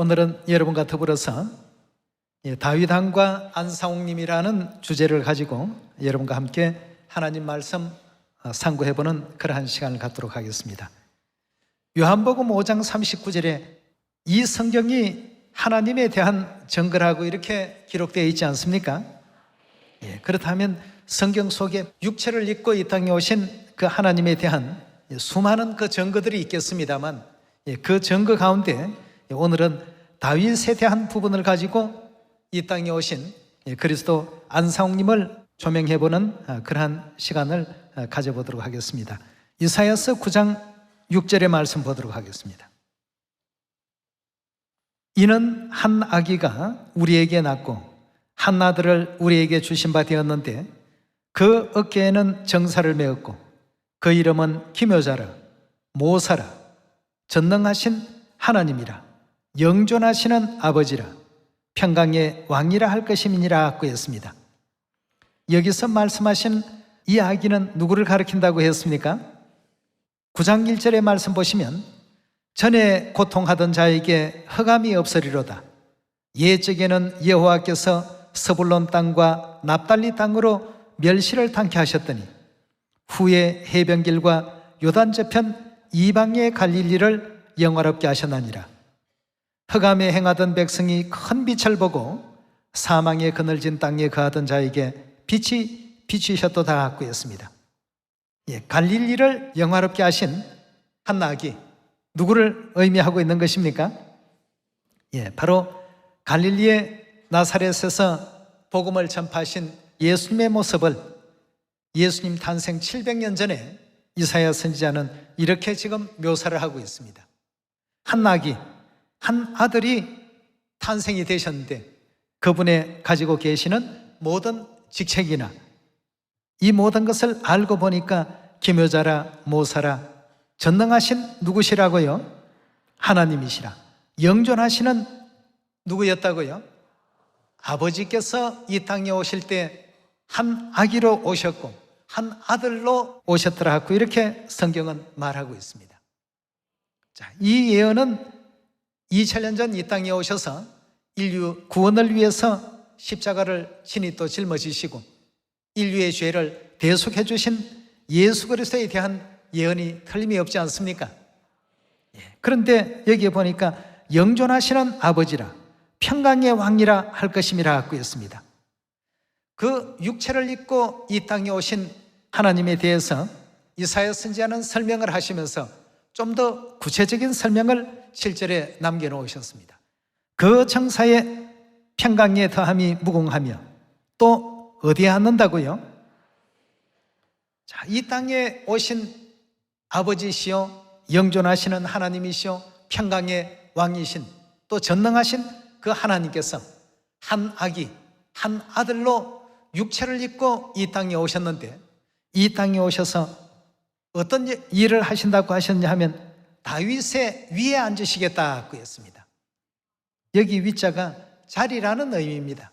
오늘은 여러분과 더불어서 다윗왕과 안상홍님이라는 주제를 가지고 여러분과 함께 하나님 말씀 상고해보는 그러한 시간을 갖도록 하겠습니다. 요한복음 5장 39절에 이 성경이 하나님에 대한 증거라고 이렇게 기록되어 있지 않습니까? 그렇다면 성경 속에 육체를 입고 이 땅에 오신 그 하나님에 대한 수많은 그 증거들이 있겠습니다만 그 증거 가운데 오늘은 다윗에 대한 부분을 가지고 이 땅에 오신 그리스도 안상홍님을 조명해보는 그러한 시간을 가져보도록 하겠습니다. 이사야서 9장 6절의 말씀 보도록 하겠습니다. 이는 한 아기가 우리에게 낳고 한 아들을 우리에게 주신 바 되었는데 그 어깨에는 정사를 메었고 그 이름은 기묘자라 모사라 전능하신 하나님이라 영존하시는 아버지라 평강의 왕이라 할 것임이니라 하고 했습니다. 여기서 말씀하신 이 아기는 누구를 가리킨다고 했습니까? 9장 1절의 말씀 보시면 전에 고통하던 자에게 흑암이 없으리로다. 옛적에는 여호와께서 스불론 땅과 납달리 땅으로 멸시를 당케 하셨더니 후에 해변길과 요단 저편 이방의 갈릴리를 영화롭게 하셨나니라. 흑암에 행하던 백성이 큰 빛을 보고 사망의 그늘진 땅에 거하던 자에게 빛이 비추셨도다 하고 했습니다. 갈릴리를 영화롭게 하신 한 아기, 누구를 의미하고 있는 것입니까? 바로 갈릴리의 나사렛에서 복음을 전파하신 예수님의 모습을 예수님 탄생 700년 전에 이사야 선지자는 이렇게 지금 묘사를 하고 있습니다. 한 아기, 한 아들이 탄생이 되셨는데 그분의 가지고 계시는 모든 직책이나 이 모든 것을 알고 보니까 기묘자라 모사라 전능하신 누구시라고요? 하나님이시라. 영존하시는 누구였다고요? 아버지께서 이 땅에 오실 때 한 아기로 오셨고 한 아들로 오셨더라 하고 이렇게 성경은 말하고 있습니다. 자, 이 예언은 2000년 전 이 땅에 오셔서 인류 구원을 위해서 십자가를 친히 또 짊어지시고 인류의 죄를 대속해 주신 예수 그리스도에 대한 예언이 틀림이 없지 않습니까? 그런데 여기에 보니까 영존하시는 아버지라 평강의 왕이라 할 것임이라 하고 있습니다. 그 육체를 입고 이 땅에 오신 하나님에 대해서 이사야 선지자는 설명을 하시면서 좀 더 구체적인 설명을 7절에 남겨놓으셨습니다. 그 정사의 평강의 더함이 무궁하며 또 어디에 앉는다고요? 자, 이 땅에 오신 아버지시요 영존하시는 하나님이시요 평강의 왕이신 또 전능하신 그 하나님께서 한 아기, 한 아들로 육체를 입고 이 땅에 오셨는데 이 땅에 오셔서 어떤 일을 하신다고 하셨냐 하면 다윗의 위에 앉으시겠다고 했습니다. 여기 위자가 자리라는 의미입니다.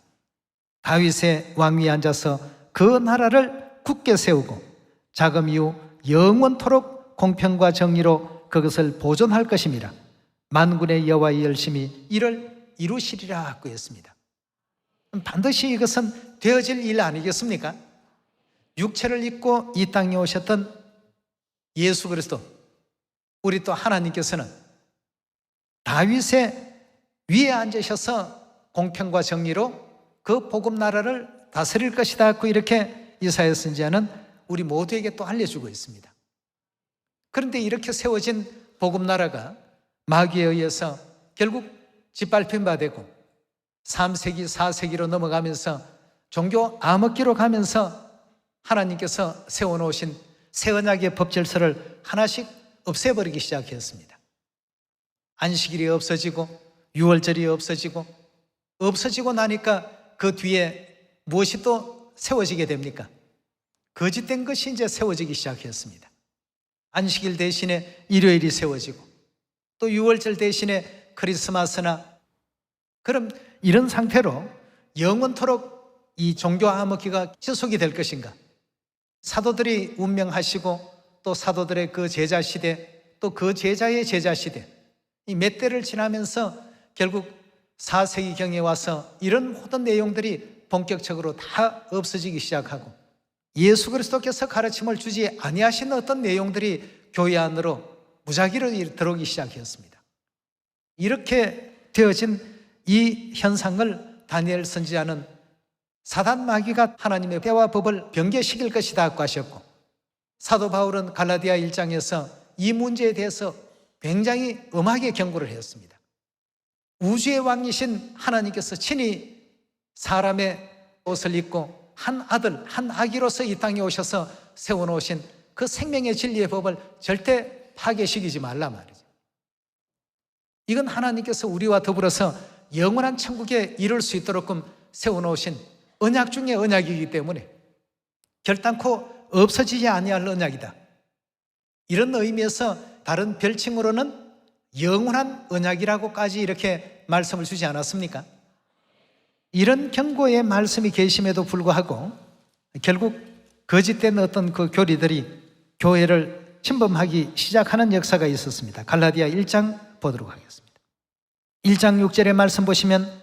다윗의 왕위에 앉아서 그 나라를 굳게 세우고 자금 이후 영원토록 공평과 정의로 그것을 보존할 것임이라. 만군의 여호와의 열심히 이를 이루시리라 하고 했습니다. 반드시 이것은 되어질 일 아니겠습니까? 육체를 입고 이 땅에 오셨던 예수 그리스도, 우리 또 하나님께서는 다윗의 위에 앉으셔서 공평과 정의로 그 복음 나라를 다스릴 것이다 하고 이렇게 이사야 선지자는 우리 모두에게 또 알려주고 있습니다. 그런데 이렇게 세워진 복음 나라가 마귀에 의해서 결국 짓밟힌 바 되고 3세기, 4세기로 넘어가면서 종교 암흑기로 가면서 하나님께서 세워놓으신 새 언약의 법질서를 하나씩 없애버리기 시작했습니다. 안식일이 없어지고 유월절이 없어지고 나니까 그 뒤에 무엇이 또 세워지게 됩니까? 거짓된 것이 이제 세워지기 시작했습니다. 안식일 대신에 일요일이 세워지고 또 유월절 대신에 크리스마스나 그럼 이런 상태로 영원토록 이 종교 암흑기가 지속이 될 것인가? 사도들이 운명하시고 또 사도들의 그 제자 시대 또 그 제자의 제자 시대 이 몇 대를 지나면서 결국 4세기경에 와서 이런 모든 내용들이 본격적으로 다 없어지기 시작하고 예수 그리스도께서 가르침을 주지 아니하신 어떤 내용들이 교회 안으로 무작위로 들어오기 시작했습니다. 이렇게 되어진 이 현상을 다니엘 선지자는 사단 마귀가 하나님의 때와 법을 변개시킬 것이다 고 하셨고, 사도 바울은 갈라디아 1장에서 이 문제에 대해서 굉장히 엄하게 경고를 했습니다. 우주의 왕이신 하나님께서 친히 사람의 옷을 입고 한 아들, 한 아기로서 이 땅에 오셔서 세워놓으신 그 생명의 진리의 법을 절대 파괴시키지 말라 말이죠. 이건 하나님께서 우리와 더불어서 영원한 천국에 이룰 수 있도록끔 세워놓으신 언약 중의 언약이기 때문에 결단코 없어지지 아니할 언약이다. 이런 의미에서 다른 별칭으로는 영원한 언약이라고까지 이렇게 말씀을 주지 않았습니까? 이런 경고의 말씀이 계심에도 불구하고 결국 거짓된 어떤 그 교리들이 교회를 침범하기 시작하는 역사가 있었습니다. 갈라디아 1장 보도록 하겠습니다. 1장 6절의 말씀 보시면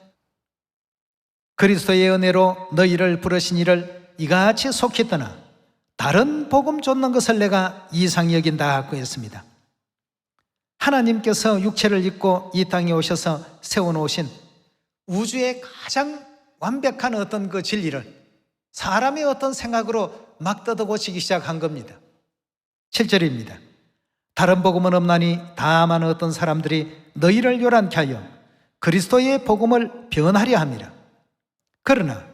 그리스도의 은혜로 너희를 부르신 이를 이같이 속히 떠나 다른 복음 쫓는 것을 내가 이상히 여긴다고 했습니다. 하나님께서 육체를 입고 이 땅에 오셔서 세워놓으신 우주의 가장 완벽한 어떤 그 진리를 사람의 어떤 생각으로 막 뜯어고치기 시작한 겁니다. 7절입니다. 다른 복음은 없나니 다만 어떤 사람들이 너희를 요란케 하여 그리스도의 복음을 변하려 함이라. 그러나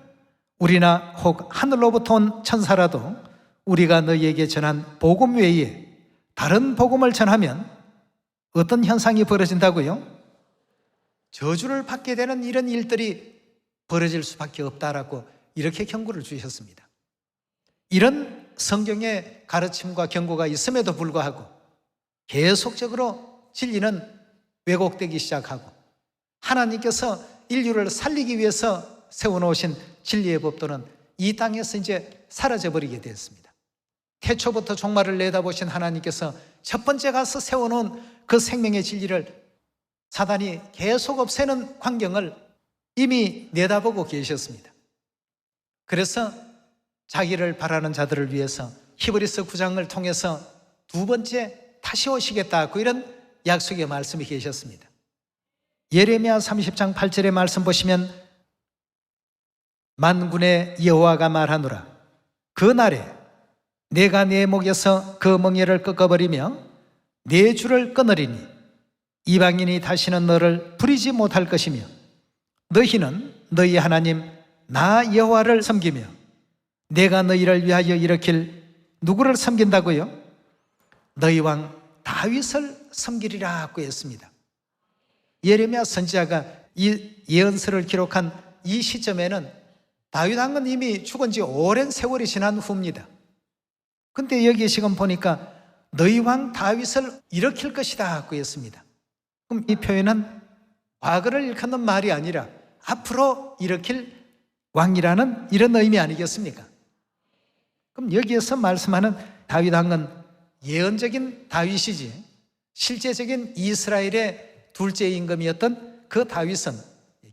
우리나 혹 하늘로부터 온 천사라도 우리가 너희에게 전한 복음 외에 다른 복음을 전하면 어떤 현상이 벌어진다고요? 저주를 받게 되는 이런 일들이 벌어질 수밖에 없다라고 이렇게 경고를 주셨습니다. 이런 성경의 가르침과 경고가 있음에도 불구하고 계속적으로 진리는 왜곡되기 시작하고 하나님께서 인류를 살리기 위해서 세워놓으신 진리의 법도는 이 땅에서 이제 사라져버리게 되었습니다. 태초부터 종말을 내다보신 하나님께서 첫 번째 가서 세워놓은 그 생명의 진리를 사단이 계속 없애는 광경을 이미 내다보고 계셨습니다. 그래서 자기를 바라는 자들을 위해서 히브리서 9장을 통해서 두 번째 다시 오시겠다고 이런 약속의 말씀이 계셨습니다. 예레미야 30장 8절의 말씀 보시면 만군의 여호와가 말하노라 그 날에 내가 네 목에서 그 멍에를 꺾어버리며 네 줄을 끊으리니 이방인이 다시는 너를 부리지 못할 것이며 너희는 너희 하나님 나 여호와를 섬기며 내가 너희를 위하여 일으킬 누구를 섬긴다고요? 너희 왕 다윗을 섬기리라고 했습니다. 예레미야 선지자가 이 예언서를 기록한 이 시점에는 다윗 왕은 이미 죽은 지 오랜 세월이 지난 후입니다. 근데 여기 지금 보니까 너희 왕 다윗을 일으킬 것이다 고 했습니다. 그럼 이 표현은 과거를 일컫는 말이 아니라 앞으로 일으킬 왕이라는 이런 의미 아니겠습니까? 그럼 여기에서 말씀하는 다윗 왕은 예언적인 다윗이지 실제적인 이스라엘의 둘째 임금이었던 그 다윗은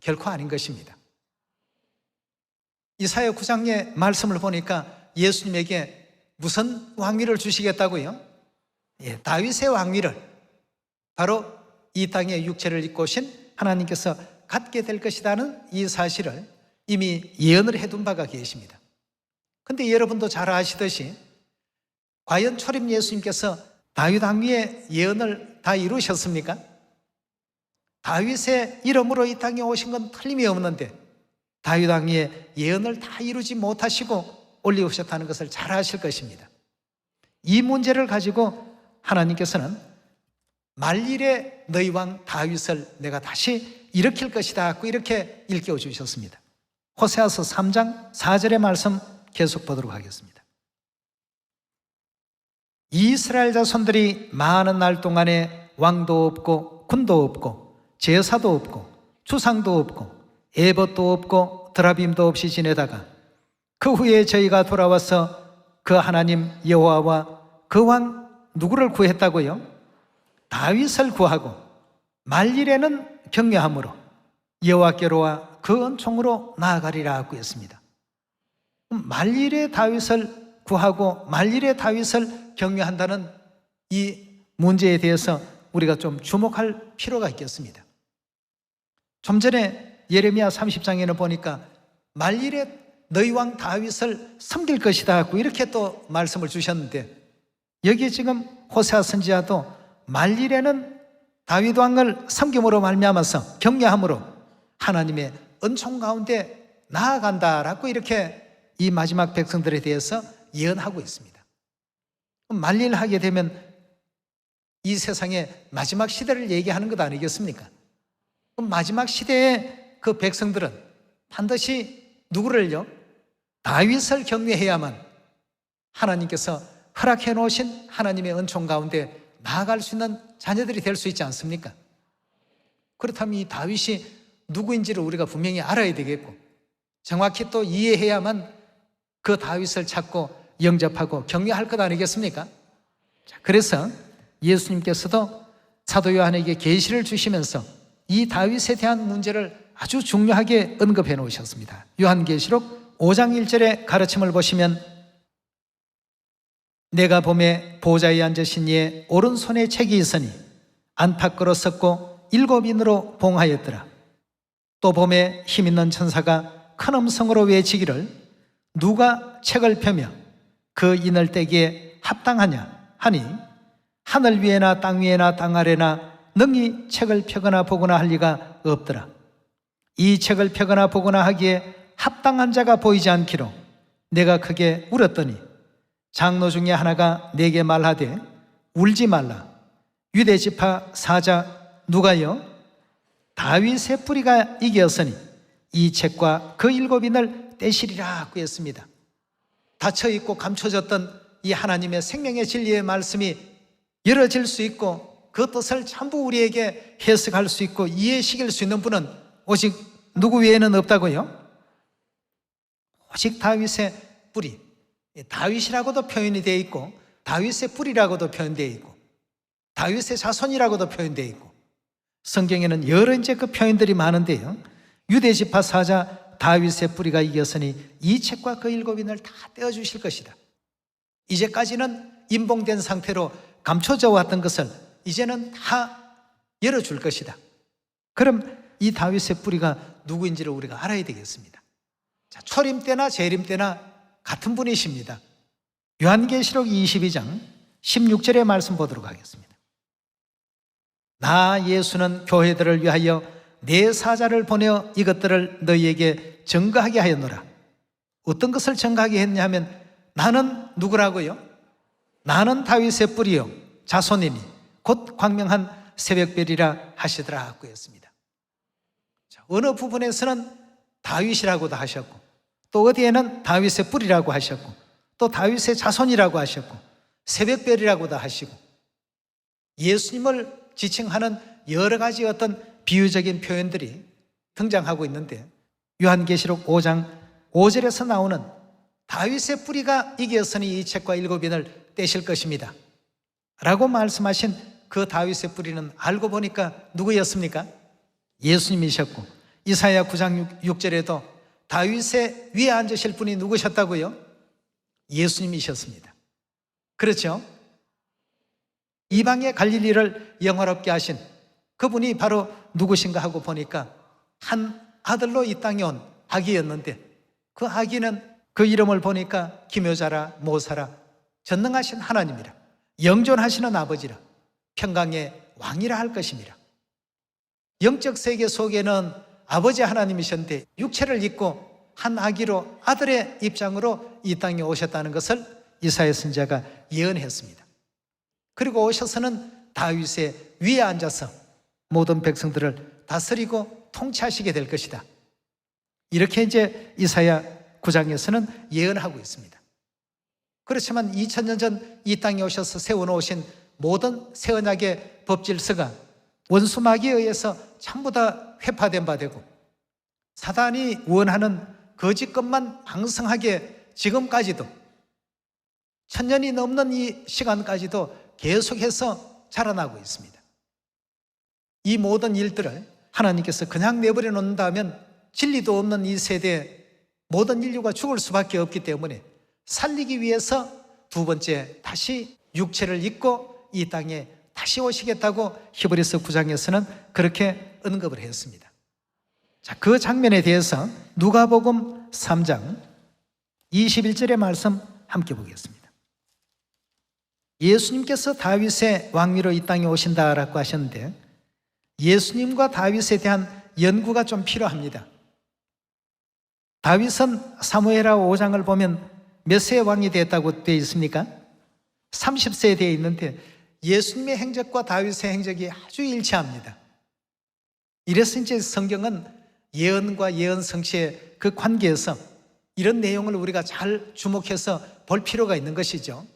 결코 아닌 것입니다. 이사야 9장의 말씀을 보니까 예수님에게 무슨 왕위를 주시겠다고요? 다윗의 왕위를 바로 이 땅에 육체를 입고 오신 하나님께서 갖게 될 것이라는 이 사실을 이미 예언을 해둔 바가 계십니다. 근데 여러분도 잘 아시듯이 과연 초림 예수님께서 다윗 왕위의 예언을 다 이루셨습니까? 다윗의 이름으로 이 땅에 오신 건 틀림이 없는데 다윗 왕위의 예언을 다 이루지 못하시고 올리우셨다는 것을 잘 아실 것입니다. 이 문제를 가지고 하나님께서는 만일에 너희 왕 다윗을 내가 다시 일으킬 것이다 이렇게 일깨워 주셨습니다. 호세아서 3장 4절의 말씀 계속 보도록 하겠습니다. 이스라엘 자손들이 많은 날 동안에 왕도 없고 군도 없고 제사도 없고 주상도 없고 에봇도 없고 드라빔도 없이 지내다가 그 후에 저희가 돌아와서 그 하나님 여호와와 그 왕 누구를 구했다고요? 다윗을 구하고 말일에는 경외함으로 여호와께로와 그 은총으로 나아가리라 하고 했습니다. 만일의 다윗을 구하고 만일의 다윗을 경외한다는 이 문제에 대해서 우리가 좀 주목할 필요가 있겠습니다. 좀 전에 예레미야 30장에는 보니까 만일에 너희 왕 다윗을 섬길 것이다 하고 이렇게 또 말씀을 주셨는데, 여기 지금 호세아 선지자도 만일에는 다윗 왕을 섬김으로 말미암아서 경외함으로 하나님의 은총 가운데 나아간다라고 이렇게 이 마지막 백성들에 대해서 예언하고 있습니다. 만일 하게 되면 이 세상의 마지막 시대를 얘기하는 것 아니겠습니까? 마지막 시대의 그 백성들은 반드시 누구를요? 다윗을 경외해야만 하나님께서 허락해 놓으신 하나님의 은총 가운데 나아갈 수 있는 자녀들이 될 수 있지 않습니까? 그렇다면 이 다윗이 누구인지를 우리가 분명히 알아야 되겠고, 정확히 또 이해해야만 그 다윗을 찾고 영접하고 경외할 것 아니겠습니까? 그래서 예수님께서도 사도 요한에게 계시를 주시면서 이 다윗에 대한 문제를 아주 중요하게 언급해 놓으셨습니다. 요한계시록 5장 1절의 가르침을 보시면, 내가 보매 보좌에 앉으신 이의 오른손에 책이 있으니 안팎으로 섰고 7인으로 봉하였더라. 또 보매 힘있는 천사가 큰 음성으로 외치기를, 누가 책을 펴며 그 인을 떼기에 합당하냐 하니, 하늘 위에나 땅 위에나 땅 아래나 능히 책을 펴거나 보거나 할 리가 없더라. 이 책을 펴거나 보거나 하기에 합당한 자가 보이지 않기로 내가 크게 울었더니, 장로 중에 하나가 내게 말하되 울지 말라. 유대 지파 사자 누가여, 다윗의 뿌리가 이겼으니 이 책과 그 7인을 떼시리라 하고 했습니다. 닫혀있고 감춰졌던 이 하나님의 생명의 진리의 말씀이 열어질 수 있고 그 뜻을 전부 우리에게 해석할 수 있고 이해시킬 수 있는 분은 오직 누구 외에는 없다고요? 오직 다윗의 뿌리, 다윗이라고도 표현이 되어 있고 다윗의 뿌리라고도 표현되어 있고 다윗의 자손이라고도 표현되어 있고, 성경에는 여러 이제 그 표현들이 많은데요, 유대 지파 사자 다윗의 뿌리가 이겼으니 이 책과 그 7인을 다 떼어주실 것이다. 이제까지는 임봉된 상태로 감춰져 왔던 것을 이제는 다 열어줄 것이다. 그럼 이 다윗의 뿌리가 누구인지를 우리가 알아야 되겠습니다. 자, 초림 때나 재림 때나 같은 분이십니다. 요한계시록 22장 16절의 말씀 보도록 하겠습니다. 나 예수는 교회들을 위하여 내 사자를 보내어 이것들을 너희에게 증거하게 하였노라. 어떤 것을 증거하게 했냐 하면, 나는 누구라고요? 나는 다윗의 뿌리요 자손이니 곧 광명한 새벽별이라 하시더라 하고 했습니다. 자, 어느 부분에서는 다윗이라고도 하셨고, 또 어디에는 다윗의 뿌리라고 하셨고, 또 다윗의 자손이라고 하셨고, 새벽별이라고도 하시고, 예수님을 지칭하는 여러 가지 어떤 비유적인 표현들이 등장하고 있는데, 요한계시록 5장 5절에서 나오는 다윗의 뿌리가 이겼으니 이 책과 7인을 떼실 것입니다 라고 말씀하신 그 다윗의 뿌리는 알고 보니까 누구였습니까? 예수님이셨고, 이사야 9장 6절에도 다윗의 위에 앉으실 분이 누구셨다고요? 예수님이셨습니다. 그렇죠? 이방의 갈릴리를 영화롭게 하신 그분이 바로 누구신가 하고 보니까 한 아들로 이 땅에 온 아기였는데, 그 아기는 그 이름을 보니까 기묘자라 모사라 전능하신 하나님이라 영존하시는 아버지라 평강의 왕이라 할 것입니다. 영적 세계 속에는 아버지 하나님이셨는데 육체를 입고 한 아기로 아들의 입장으로 이 땅에 오셨다는 것을 이사야 선지자가 예언했습니다. 그리고 오셔서는 다윗의 위에 앉아서 모든 백성들을 다스리고 통치하시게 될 것이다. 이렇게 이제 이사야 9장에서는 예언하고 있습니다. 그렇지만 2000년 전 이 땅에 오셔서 세워놓으신 모든 새 언약의 법질서가 원수 마귀에 의해서 전부 다 회파된 바 되고, 사단이 원하는 거짓 것만 방성하게 지금까지도 1000년이 넘는 이 시간까지도 계속해서 자라나고 있습니다. 이 모든 일들을 하나님께서 그냥 내버려 놓는다면 진리도 없는 이 세대에 모든 인류가 죽을 수밖에 없기 때문에 살리기 위해서 두 번째 다시 육체를 입고 이 땅에 다시 오시겠다고 히브리서 9장에서는 그렇게 언급을 했습니다. 자, 그 장면에 대해서 누가복음 3장 21절의 말씀 함께 보겠습니다. 예수님께서 다윗의 왕위로 이 땅에 오신다라고 하셨는데 예수님과 다윗에 대한 연구가 좀 필요합니다. 다윗은 사무엘하 5장을 보면 몇 세 왕이 됐다고 되어 있습니까? 30세에 되어 있는데 예수님의 행적과 다윗의 행적이 아주 일치합니다. 이래서 이제 성경은 예언과 예언 성취의 그 관계에서 이런 내용을 우리가 잘 주목해서 볼 필요가 있는 것이죠.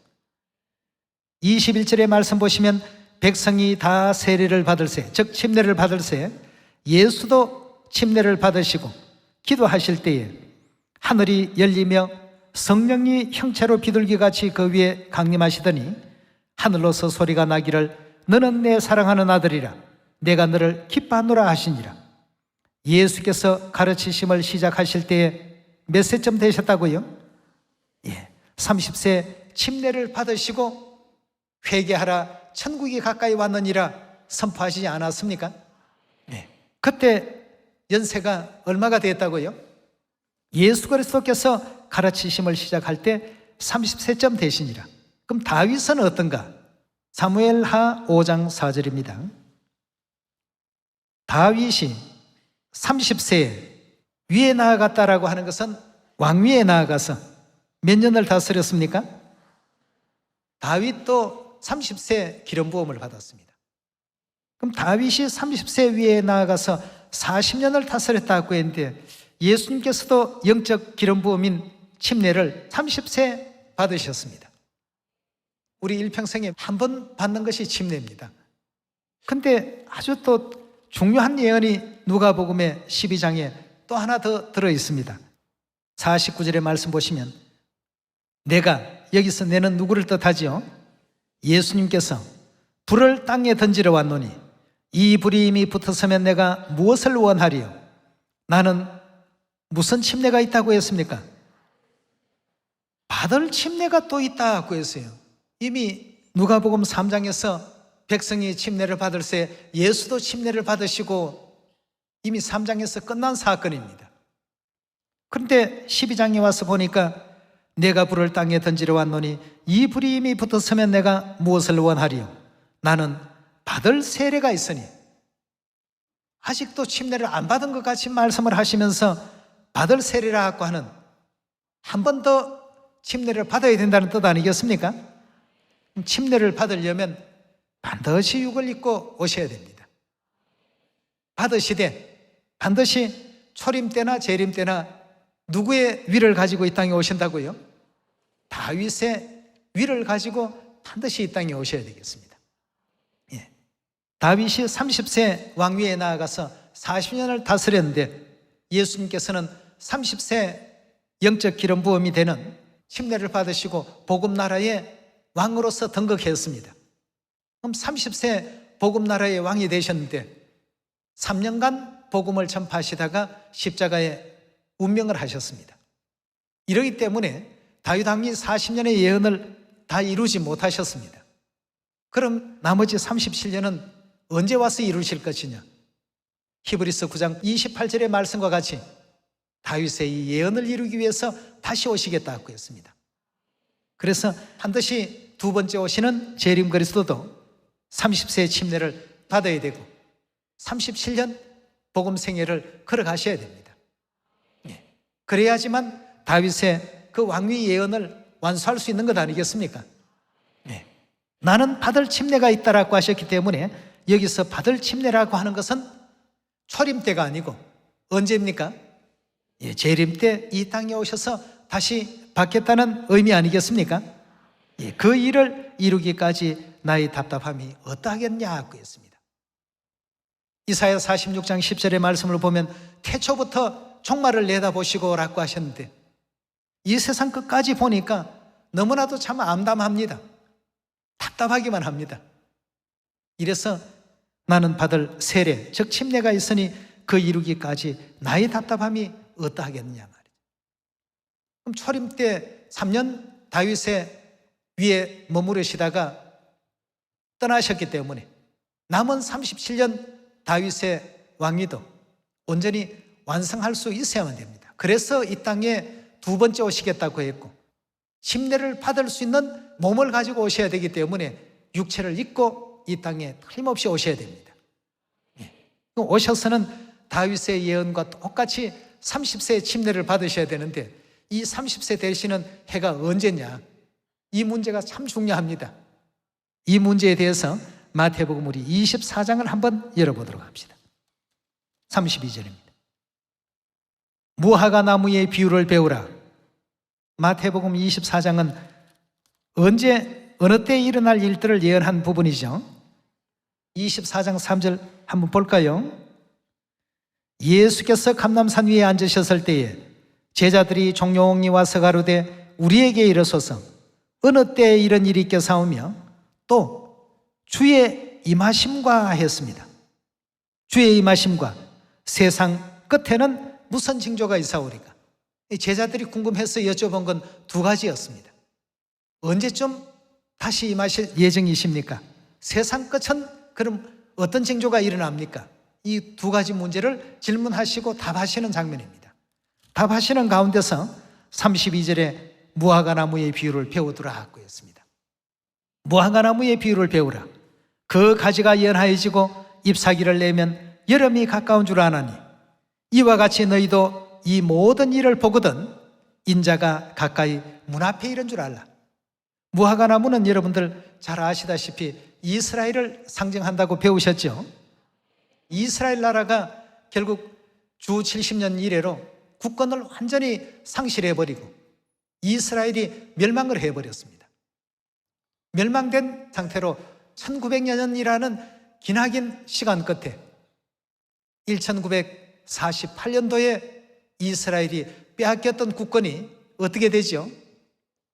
21절의 말씀 보시면 백성이 다 세례를 받을세, 즉 침례를 받을세, 예수도 침례를 받으시고 기도하실 때에 하늘이 열리며 성령이 형체로 비둘기같이 그 위에 강림하시더니 하늘로서 소리가 나기를 너는 내 사랑하는 아들이라 내가 너를 기뻐하노라 하시니라. 예수께서 가르치심을 시작하실 때에 몇 세쯤 되셨다고요? 30세 침례를 받으시고 회개하라 천국이 가까이 왔느니라 선포하시지 않았습니까? 그때 연세가 얼마가 됐다고요? 예수 그리스도께서 가르치심을 시작할 때 30세쯤 되시니라. 그럼 다윗은 어떤가? 사무엘하 5장 4절입니다. 다윗이 30세에 위에 나아갔다라고 하는 것은 왕위에 나아가서 몇 년을 다스렸습니까? 다윗도 30세 기름부음을 받았습니다. 그럼 다윗이 30세 위에 나아가서 40년을 다스렸다고 했는데 예수님께서도 영적 기름부음인 침례를 30세 받으셨습니다. 우리 일평생에 한 번 받는 것이 침례입니다. 근데 아주 또 중요한 예언이 누가복음의 12장에 또 하나 더 들어 있습니다. 49절의 말씀 보시면 내가, 여기서 내는 누구를 뜻하지요? 예수님께서 불을 땅에 던지러 왔노니 이 불이 이미 붙었으면 내가 무엇을 원하리요? 나는 무슨 침례가 있다고 했습니까? 받을 침례가 또 있다고 했어요. 이미 누가복음 3장에서 백성이 침례를 받을세 예수도 침례를 받으시고 이미 3장에서 끝난 사건입니다. 그런데 12장에 와서 보니까 내가 불을 땅에 던지러 왔노니 이 불이 이미 붙었으면 내가 무엇을 원하리요? 나는 받을 세례가 있으니, 아직도 침례를 안 받은 것 같이 말씀을 하시면서 받을 세례라고 하는, 한 번 더 침례를 받아야 된다는 뜻 아니겠습니까? 침례를 받으려면 반드시 육을 입고 오셔야 됩니다. 받으시되 반드시 초림 때나 재림 때나 누구의 위를 가지고 이 땅에 오신다고요? 다윗의 위를 가지고 반드시 이 땅에 오셔야 되겠습니다. 다윗이 30세 왕위에 나아가서 40년을 다스렸는데 예수님께서는 30세 영적 기름 부음이 되는 침례를 받으시고 복음 나라의 왕으로서 등극했습니다. 그럼 30세 복음 나라의 왕이 되셨는데 3년간 복음을 전파하시다가 십자가에 운명을 하셨습니다. 이러기 때문에 다윗 왕이 40년의 예언을 다 이루지 못하셨습니다. 그럼 나머지 37년은 언제 와서 이루실 것이냐? 히브리서 9장 28절의 말씀과 같이 다윗의 이 예언을 이루기 위해서 다시 오시겠다고 했습니다. 그래서 반드시 두 번째 오시는 재림 그리스도도 30세의 침례를 받아야 되고 37년 복음 생애를 걸어가셔야 됩니다. 그래야지만 다윗의 그 왕위 예언을 완수할 수 있는 것 아니겠습니까? 나는 받을 침례가 있다라고 하셨기 때문에 여기서 받을 침례라고 하는 것은 초림 때가 아니고 언제입니까? 재림 때 이 땅에 오셔서 다시 받겠다는 의미 아니겠습니까? 그 일을 이루기까지 나의 답답함이 어떠하겠냐고 했습니다. 이사야 46장 10절의 말씀을 보면 태초부터 종말을 내다보시고 라고 하셨는데 이 세상 끝까지 보니까 너무나도 참 암담합니다. 답답하기만 합니다. 이래서 나는 받을 세례, 즉 침례가 있으니 그 이루기까지 나의 답답함이 어떠하겠느냐 말이죠. 그럼 초림 때 3년 다윗의 위에 머무르시다가 떠나셨기 때문에 남은 37년 다윗의 왕위도 온전히 완성할 수 있어야만 됩니다. 그래서 이 땅에 두 번째 오시겠다고 했고, 침례를 받을 수 있는 몸을 가지고 오셔야 되기 때문에 육체를 입고 이 땅에 틀림없이 오셔야 됩니다. 오셔서는 다윗의 예언과 똑같이 30세에 침례를 받으셔야 되는데, 이 30세 되시는 해가 언제냐? 이 문제가 참 중요합니다. 이 문제에 대해서 마태복음 우리 24장을 한번 열어보도록 합시다. 32절입니다. 무화과 나무의 비유를 배우라. 마태복음 24장은 언제 어느 때 일어날 일들을 예언한 부분이죠. 24장 3절 한번 볼까요? 예수께서 감람산 위에 앉으셨을 때에 제자들이 종용이 와서 가로되 우리에게 이르소서 어느 때에 이런 일이 있겠사오며 또 주의 임하심과 했습니다. 주의 임하심과 세상 끝에는 무슨 징조가 있사오리까? 제자들이 궁금해서 여쭤본 건 두 가지였습니다. 언제쯤 다시 임하실 예정이십니까? 세상 끝은 그럼 어떤 징조가 일어납니까? 이 두 가지 문제를 질문하시고 답하시는 장면입니다. 답하시는 가운데서 32절에 무화과 나무의 비유를 배우더라 하고 했습니다. 무화과 나무의 비유를 배우라. 그 가지가 연하여지고 잎사귀를 내면 여름이 가까운 줄 아나니 이와 같이 너희도 이 모든 일을 보거든 인자가 가까이 문 앞에 이른 줄 알라. 무화과 나무는 여러분들 잘 아시다시피 이스라엘을 상징한다고 배우셨죠? 이스라엘 나라가 결국 주 70년 이래로 국권을 완전히 상실해버리고 이스라엘이 멸망을 해버렸습니다. 멸망된 상태로 1900년이라는 기나긴 시간 끝에 1948년도에 이스라엘이 빼앗겼던 국권이 어떻게 되죠?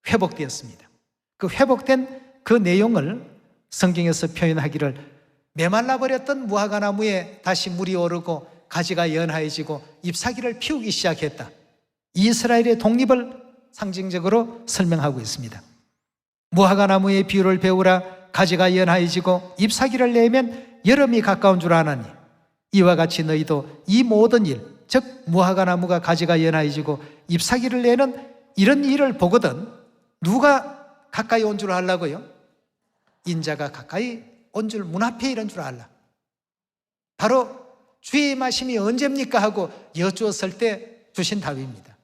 회복되었습니다. 그 회복된 그 내용을 성경에서 표현하기를 메말라버렸던 무화과 나무에 다시 물이 오르고 가지가 연하여지고 잎사귀를 피우기 시작했다. 이스라엘의 독립을 상징적으로 설명하고 있습니다. 무화과 나무의 비유를 배우라. 가지가 연하여지고 잎사귀를 내면 여름이 가까운 줄 아나니 이와 같이 너희도 이 모든 일, 즉 무화과 나무가 가지가 연하여지고 잎사귀를 내는 이런 일을 보거든 누가 가까이 온 줄 알라고요? 인자가 가까이 온 줄 문 앞에 이런 줄 알라. 바로 주의 임하심이 언제입니까? 하고 여쭈었을 때 주신 답입니다.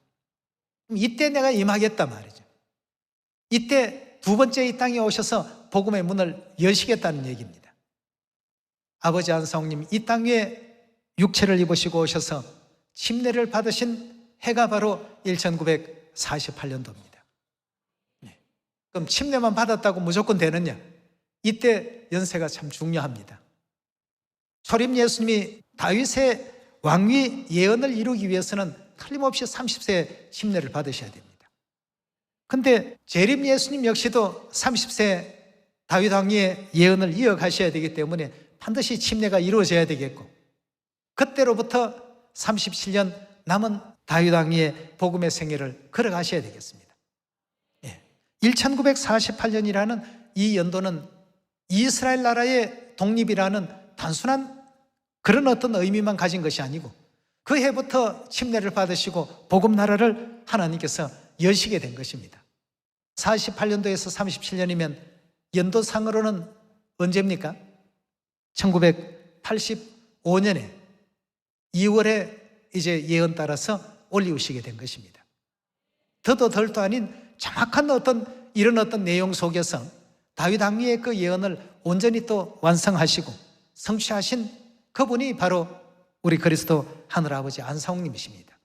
이때 내가 임하겠다 말이죠. 이때 두 번째 이 땅에 오셔서 복음의 문을 여시겠다는 얘기입니다. 아버지 안성님 이 땅 위에 육체를 입으시고 오셔서 침례를 받으신 해가 바로 1948년도입니다. 그럼 침례만 받았다고 무조건 되느냐? 이때 연세가 참 중요합니다. 초림 예수님이 다윗의 왕위 예언을 이루기 위해서는 틀림없이 30세 침례를 받으셔야 됩니다. 근데 재림 예수님 역시도 30세 다윗 왕위의 예언을 이어가셔야 되기 때문에 반드시 침례가 이루어져야 되겠고 그때로부터 37년 남은 다윗 왕위의 복음의 생애를 걸어가셔야 되겠습니다. 1948년이라는 이 연도는 이스라엘 나라의 독립이라는 단순한 그런 어떤 의미만 가진 것이 아니고 그 해부터 침례를 받으시고 복음 나라를 하나님께서 여시게 된 것입니다. 48년도에서 37년이면 연도상으로는 언제입니까? 1985년에 2월에 이제 예언 따라서 올리우시게 된 것입니다. 더도 덜도 아닌 정확한 이런 어떤 내용 속에서 다윗 왕위의 그 예언을 온전히 또 완성하시고 성취하신 그분이 바로 우리 그리스도 하늘아버지 안상홍님이십니다.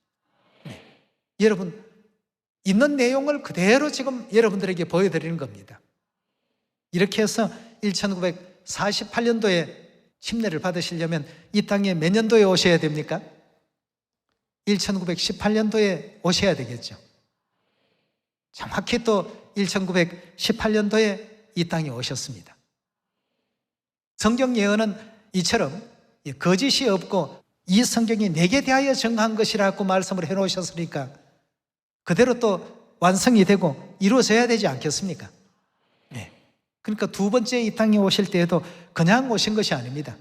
여러분 있는 내용을 그대로 지금 여러분들에게 보여드리는 겁니다. 이렇게 해서 1948년도에 침례를 받으시려면 이 땅에 몇 년도에 오셔야 됩니까? 1918년도에 오셔야 되겠죠. 정확히 또 1918년도에 이 땅에 오셨습니다. 성경 예언은 이처럼 거짓이 없고 이 성경이 내게 대하여 정한 것이라고 말씀을 해놓으셨으니까 그대로 또 완성이 되고 이루어져야 되지 않겠습니까? 네. 그러니까 두 번째 이 땅에 오실 때에도 그냥 오신 것이 아닙니다.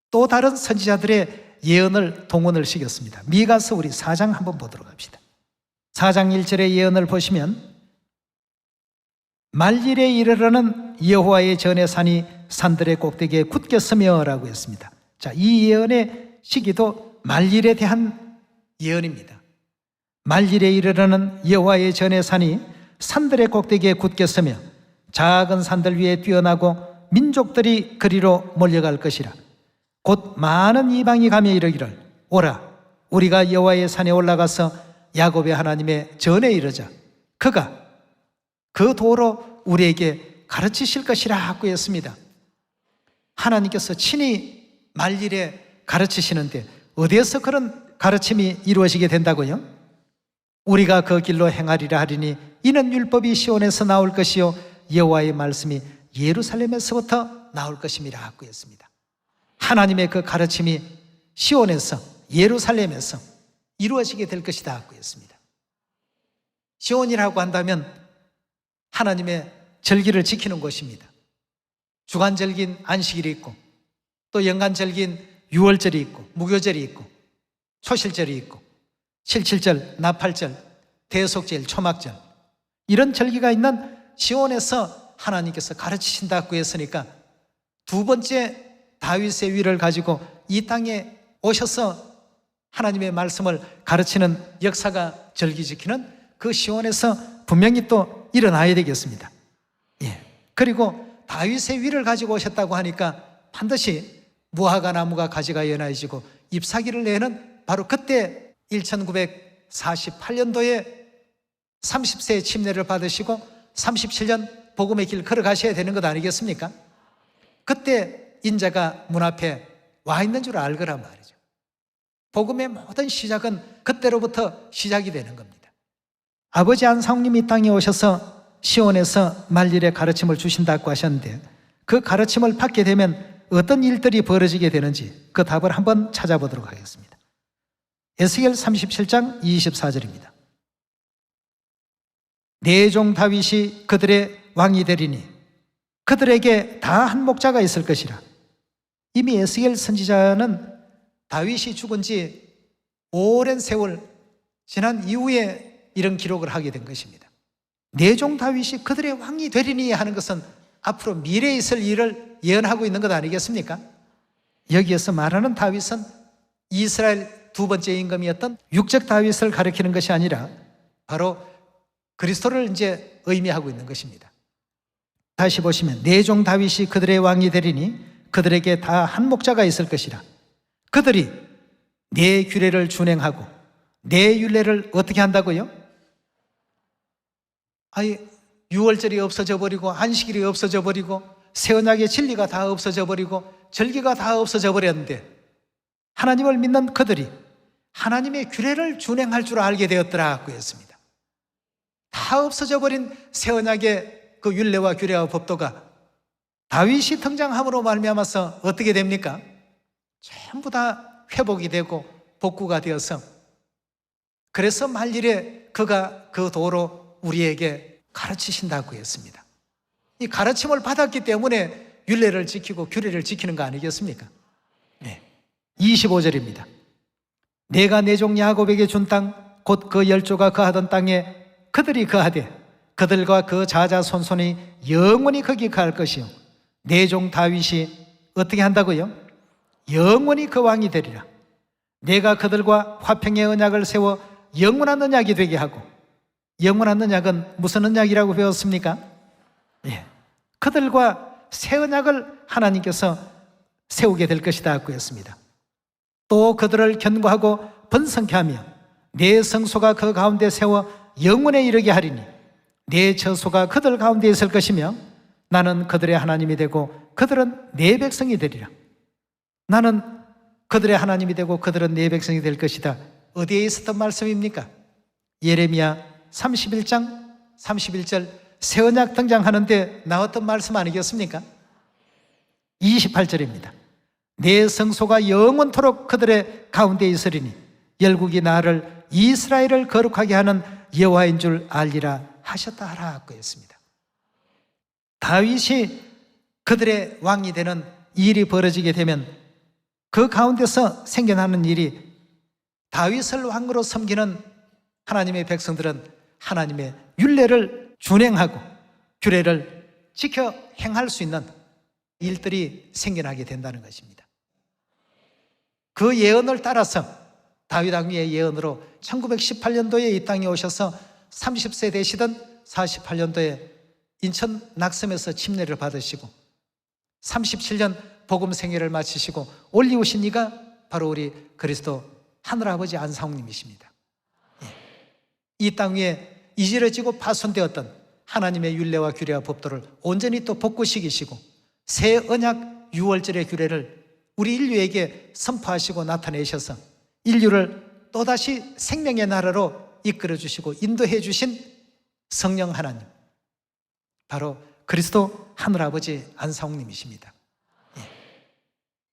또 다른 선지자들의 예언을 동원을 시켰습니다. 미가서 우리 4장 한번 보도록 합시다. 4장 1절의 예언을 보시면 말일에 이르러는 여호와의 전의 산이 산들의 꼭대기에 굳게 서며 라고 했습니다. 자, 이 예언의 시기도 말일에 대한 예언입니다. 말일에 이르러는 여호와의 전의 산이 산들의 꼭대기에 굳게 서며 작은 산들 위에 뛰어나고 민족들이 그리로 몰려갈 것이라. 곧 많은 이방이 가며 이르기를 오라 우리가 여호와의 산에 올라가서 야곱의 하나님의 전에 이르자 그가 그 도로 우리에게 가르치실 것이라 하고 했습니다. 하나님께서 친히 말일에 가르치시는데 어디에서 그런 가르침이 이루어지게 된다고요? 우리가 그 길로 행하리라 하리니 이는 율법이 시온에서 나올 것이요 여호와의 말씀이 예루살렘에서부터 나올 것임이라 하고 했습니다. 하나님의 그 가르침이 시온에서 예루살렘에서 이루어지게 될 것이다 하고 했습니다. 시온이라고 한다면 하나님의 절기를 지키는 곳입니다. 주간절기인 안식일이 있고 또 연간절기인 유월절이 있고 무교절이 있고 초실절이 있고 77절, 나팔절, 대속절, 초막절 이런 절기가 있는 시온에서 하나님께서 가르치신다고 했으니까 두 번째 다윗의 위를 가지고 이 땅에 오셔서 하나님의 말씀을 가르치는 역사가 절기 지키는 그 시온에서 분명히 또 일어나야 되겠습니다. 예. 그리고 다윗의 위를 가지고 오셨다고 하니까 반드시 무화과 나무가 가지가 연하여지고 잎사귀를 내는 바로 그때 1948년도에 30세의 침례를 받으시고 37년 복음의 길 걸어가셔야 되는 것 아니겠습니까? 그때 인자가 문 앞에 와 있는 줄 알거란 말이죠. 복음의 모든 시작은 그때로부터 시작이 되는 겁니다. 아버지 안상님 이 땅에 오셔서 시온에서 말일의 가르침을 주신다고 하셨는데 그 가르침을 받게 되면 어떤 일들이 벌어지게 되는지 그 답을 한번 찾아보도록 하겠습니다. 에스겔 37장 24절입니다. 내 종 다윗이 그들의 왕이 되리니 그들에게 다 한 목자가 있을 것이라. 이미 에스겔 선지자는 다윗이 죽은 지 오랜 세월 지난 이후에 이런 기록을 하게 된 것입니다. 내 종 다윗이 그들의 왕이 되리니 하는 것은 앞으로 미래에 있을 일을 예언하고 있는 것 아니겠습니까? 여기에서 말하는 다윗은 이스라엘 두 번째 임금이었던 육적 다윗을 가리키는 것이 아니라 바로 그리스도를 이제 의미하고 있는 것입니다. 다시 보시면 내 종 다윗이 그들의 왕이 되리니 그들에게 다 한 목자가 있을 것이라. 그들이 내 규례를 준행하고 내 율례를 어떻게 한다고요? 아니 유월절이 없어져 버리고 안식일이 없어져 버리고 새 언약의 진리가 다 없어져 버리고 절기가 다 없어져 버렸는데 하나님을 믿는 그들이 하나님의 규례를 준행할 줄 알게 되었더라고 했습니다. 다 없어져 버린 새 언약의 그 율례와 규례와 법도가 다윗이 등장함으로 말미암아서 어떻게 됩니까? 전부 다 회복이 되고 복구가 되어서 그래서 말일에 그가 그 도로 우리에게 가르치신다고 했습니다. 이 가르침을 받았기 때문에 율례를 지키고 규례를 지키는 거 아니겠습니까? 네. 25절입니다. 내가 내 종 야곱에게 준 땅 곧 그 열조가 거하던 땅에 그들이 거하되 그들과 그 자자손손이 영원히 거기 거할 것이요 내 종 다윗이 어떻게 한다고요? 영원히 그 왕이 되리라. 내가 그들과 화평의 언약을 세워 영원한 언약이 되게 하고 영원한 언약은 무슨 언약이라고 배웠습니까? 예. 그들과 새 언약을 하나님께서 세우게 될 것이다 고 했습니다. 또 그들을 견고하고 번성케 하며 내 성소가 그 가운데 세워 영원에 이르게 하리니 내 처소가 그들 가운데 있을 것이며 나는 그들의 하나님이 되고 그들은 내 백성이 되리라. 나는 그들의 하나님이 되고 그들은 내 백성이 될 것이다. 어디에 있었던 말씀입니까? 예레미야 31장 31절 새 언약 등장하는데 나왔던 말씀 아니겠습니까? 28절입니다. 내 성소가 영원토록 그들의 가운데 있으리니 열국이 나를 이스라엘을 거룩하게 하는 여호와인 줄 알리라 하셨다 하라고 했습니다. 다윗이 그들의 왕이 되는 일이 벌어지게 되면 그 가운데서 생겨나는 일이 다윗을 왕으로 섬기는 하나님의 백성들은 하나님의 율례를 준행하고 규례를 지켜 행할 수 있는 일들이 생겨나게 된다는 것입니다. 그 예언을 따라서 다윗 왕의 예언으로 1918년도에 이 땅에 오셔서 30세 되시던 48년도에 인천 낙섬에서 침례를 받으시고 37년 복음 생애를 마치시고 올리우신 이가 바로 우리 그리스도 하늘아버지 안상홍님이십니다. 이 땅 위에 이지러지고 파손되었던 하나님의 율례와 규례와 법도를 온전히 또 복구시키시고 새 언약 유월절의 규례를 우리 인류에게 선포하시고 나타내셔서 인류를 또다시 생명의 나라로 이끌어 주시고 인도해 주신 성령 하나님, 바로 그리스도 하늘아버지 안상홍님이십니다.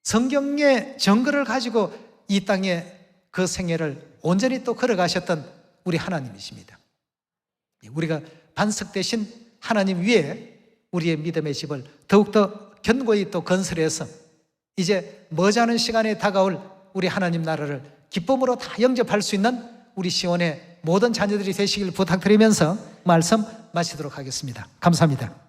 성경의 증거를 가지고 이 땅에 그 생애를 온전히 또 걸어가셨던 우리 하나님이십니다. 우리가 반석되신 하나님 위에 우리의 믿음의 집을 더욱더 견고히 또 건설해서 이제 머지않은 시간에 다가올 우리 하나님 나라를 기쁨으로 다 영접할 수 있는 우리 시온의 모든 자녀들이 되시길 부탁드리면서 말씀 마치도록 하겠습니다. 감사합니다.